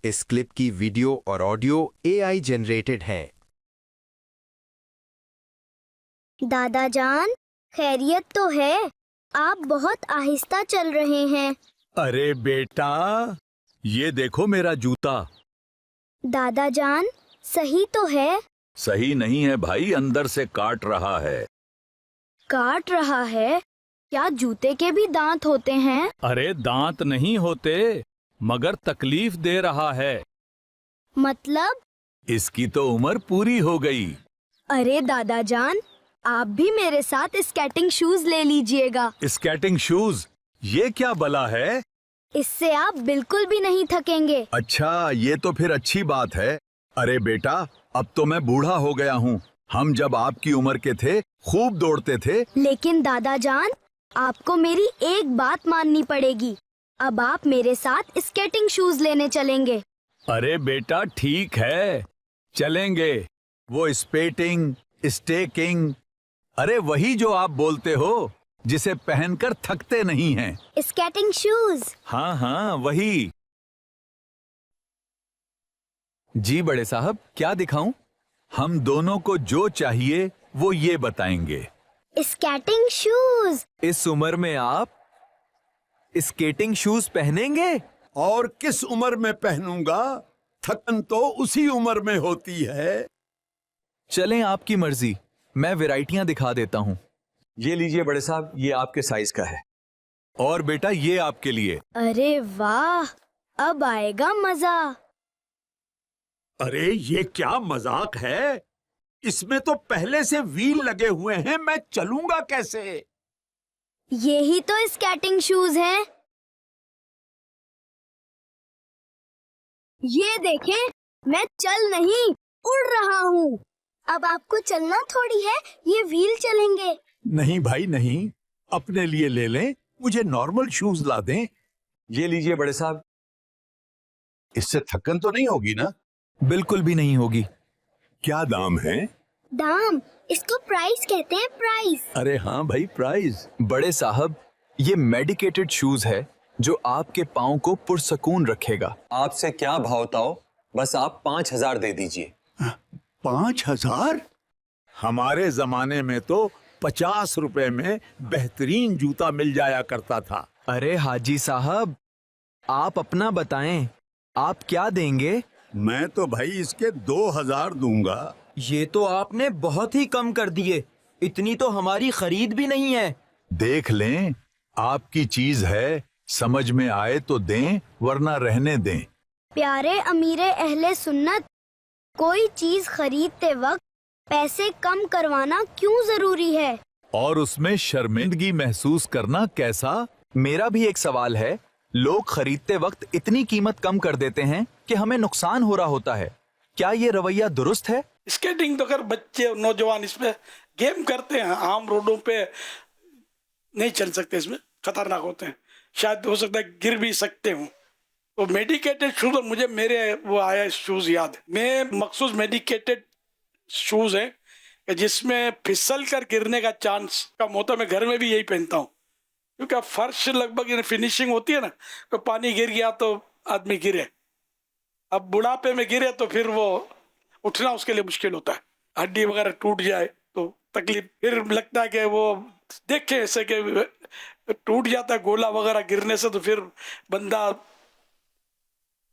इस क्लिप की वीडियो और ऑडियो AI जनरेटेड हैं। दादा जान, खैरियत तो है? आप बहुत आहिस्ता चल रहे हैं। अरे बेटा, ये देखो मेरा जूता। दादा जान, सही तो है? सही नहीं है भाई, अंदर से काट रहा है। काट रहा है? क्या जूते के भी दांत होते हैं? अरे दांत नहीं होते, मगर तकलीफ दे रहा है। मतलब? इसकी तो उम्र पूरी हो गई। अरे दादा जान, आप भी मेरे साथ स्केटिंग शूज ले लीजिएगा। स्केटिंग शूज, ये क्या बला है? इससे आप बिल्कुल भी नहीं थकेंगे। अच्छा, ये तो फिर अच्छी बात है। अरे बेटा, अब तो मैं बूढ़ा हो गया हूँ। हम जब आपकी उम्र के थे, खूब दौड़ते थे। लेकिन दादा जान, आपको मेरी एक बात माननी पड़ेगी। अब आप मेरे साथ स्केटिंग शूज लेने चलेंगे। अरे बेटा ठीक है, चलेंगे। वो स्पेटिंग, स्टेकिंग, अरे वही जो आप बोलते हो, जिसे पहनकर थकते नहीं हैं। Skating shoes. हाँ हाँ, वही। जी बड़े साहब, क्या दिखाऊं? हम दोनों को जो चाहिए वो ये बताएंगे। Skating shoes. इस उम्र में आप स्केटिंग शूज पहनेंगे? और किस उम्र में पहनूंगा? थकन तो उसी उम्र में होती है। चलें, आपकी मर्जी। मैं वैरायटियां दिखा देता हूं। ये लीजिए बड़े साहब, ये आपके साइज का है। और बेटा ये आपके लिए। अरे वाह, अब आएगा मजा। अरे ये क्या मजाक है? इसमें तो पहले से व्हील लगे हुए हैं, मैं चलूंगा कैसे? ये ही तो स्केटिंग शूज हैं। ये देखें, मैं चल नहीं, उड़ रहा हूँ। अब आपको चलना थोड़ी है, ये व्हील चलेंगे। नहीं भाई नहीं, अपने लिए ले लें, मुझे नॉर्मल शूज ला दें। ये लीजिए बड़े साहब। इससे थकन तो नहीं होगी ना? बिल्कुल भी नहीं होगी। क्या दाम है? दाम? इसको प्राइस कहते हैं, प्राइस। अरे हाँ भाई, प्राइस। बड़े साहब, ये मेडिकेटेड शूज है जो आपके पाँव को पुरसकून रखेगा। आपसे क्या भावताओ, बस आप 5,000 दे दीजिए। 5,000? हमारे जमाने में तो 50 रुपए में बेहतरीन जूता मिल जाया करता था। अरे हाजी साहब, आप अपना बताएं, आप क्या देंगे? मैं तो भाई इसके 2,000 दूंगा। ये तो आपने बहुत ही कम कर दिए। इतनी तो हमारी खरीद भी नहीं है। देख लें, आपकी चीज है, समझ में आए तो दें, वरना रहने दें। प्यारे अमीरे अहले सुन्नत, कोई चीज खरीदते वक्त पैसे कम करवाना क्यों जरूरी है? और उसमें शर्मिंदगी महसूस करना कैसा? मेरा भी एक सवाल है। लोग खरीदते वक्त इतनी कीमत कम कर देते हैं कि हमें नुकसान हो रहा होता है। क्या ये रवैया दुरुस्त है? स्केटिंग तो कर बच्चे नौजवान इसमें गेम करते हैं, आम रोडों पे नहीं चल सकते, इसमें खतरनाक होते हैं, शायद हो सकता है गिर भी सकते हूँ। तो मेडिकेटेड शूज, मुझे मेरे वो आया शूज याद, मैं मखसूस मेडिकेटेड शूज है जिसमें फिसल कर गिरने का चांस कम होता है। मैं घर में भी यही पहनता हूँ, क्योंकि अब फर्श लगभग फिनिशिंग होती है ना, तो पानी गिर गया तो आदमी गिरे, अब बुढ़ापे में गिरे तो फिर वो उठना उसके लिए मुश्किल होता है। हड्डी वगैरह टूट जाए तो तकलीफ, फिर लगता है कि वो देखे ऐसे कि टूट जाता है गोला वगैरह गिरने से, तो फिर बंदा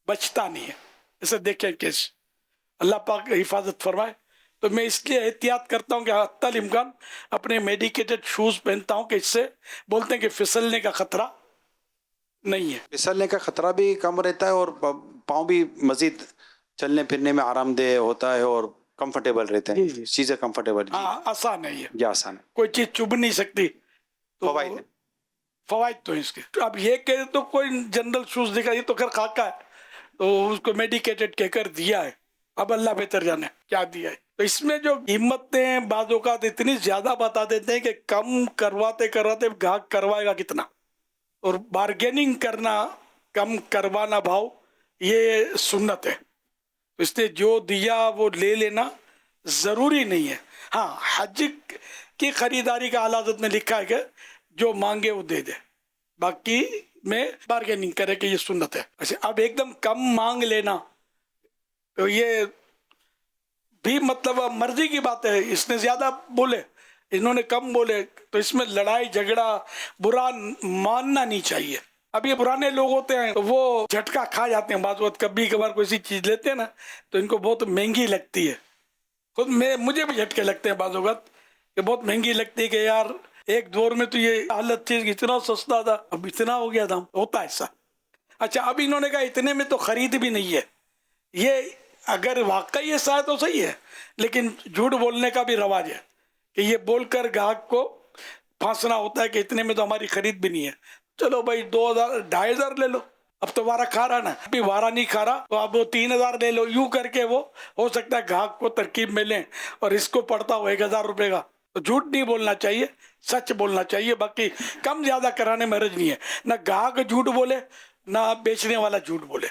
बचता नहीं है। ऐसे देखे केस, अल्लाह पाक हिफाजत फरमाए। तो मैं इसलिए एहतियात करता हूँ कि हत्तल इम्कान अपने मेडिकेटेड शूज पहनता हूँ, कि इससे बोलते हैं कि फिसलने का खतरा नहीं है। फिसलने का खतरा भी कम रहता है और पाँव भी मजीद चलने फिरने में आरामदेह होता है और कंफर्टेबल रहते हैं। चीजें कंफर्टेबल, हाँ, आसान है, ये आसान है, कोई चीज चुभ नहीं सकती। तो फवाइद तो इसके। अब ये कह तो कोई जनरल शूज दिखा, ये तो खैर खाका है, तो उसको मेडिकेटेड कहकर दिया है। अब अल्लाह बेहतर जाने क्या दिया है। तो इसमें जो कीमतें बाज़ औक़ात इतनी ज्यादा बता देते हैं कि कम करवाते करवाते ग्राहक करवाएगा कितना, और बार्गेनिंग करना, कम करवाना भाव, ये सुन्नत है। तो इसलिए जो दिया वो ले लेना जरूरी नहीं है। हाँ, हज की खरीदारी का आला हज़रत ने लिखा है कि जो मांगे वो दे दे, बाकी में बार्गेनिंग करे कि ये सुन्नत है। अच्छा, अब एकदम कम मांग लेना तो ये भी मतलब मर्जी की बात है। इसने ज्यादा बोले, इन्होंने कम बोले, तो इसमें लड़ाई झगड़ा बुरा मानना नहीं चाहिए। अब ये पुराने लोग होते हैं तो वो झटका खा जाते हैं, बात बात कभी कभार कोई सी चीज लेते हैं ना तो इनको बहुत महंगी लगती है। खुद मुझे भी झटके लगते हैं बाज़ वक़्त कि बहुत महंगी लगती है कि यार एक दौर में तो ये हालत थी इतना सस्ता था, अब इतना हो गया दाम, होता है ऐसा। अच्छा, अब इन्होंने कहा इतने में तो खरीद भी नहीं है। ये अगर वाकई ऐसा है तो सही है, लेकिन झूठ बोलने का भी रवाज है कि ये बोलकर ग्राहक को फांसना होता है कि इतने में तो हमारी खरीद भी नहीं है। चलो भाई 2000 2500 ले लो, अब तो वारा खा रहा ना, अभी वारा नहीं खा रहा तो अब वो 3000 ले लो। यूं करके वो हो सकता है ग्राहक को तरकीब में लें और इसको पड़ता हो 1000 रुपए का। तो झूठ नहीं बोलना चाहिए, सच बोलना चाहिए। बाकी कम ज्यादा कराने में हर्ज नहीं है। ना ग्राहक झूठ बोले ना बेचने वाला झूठ बोले।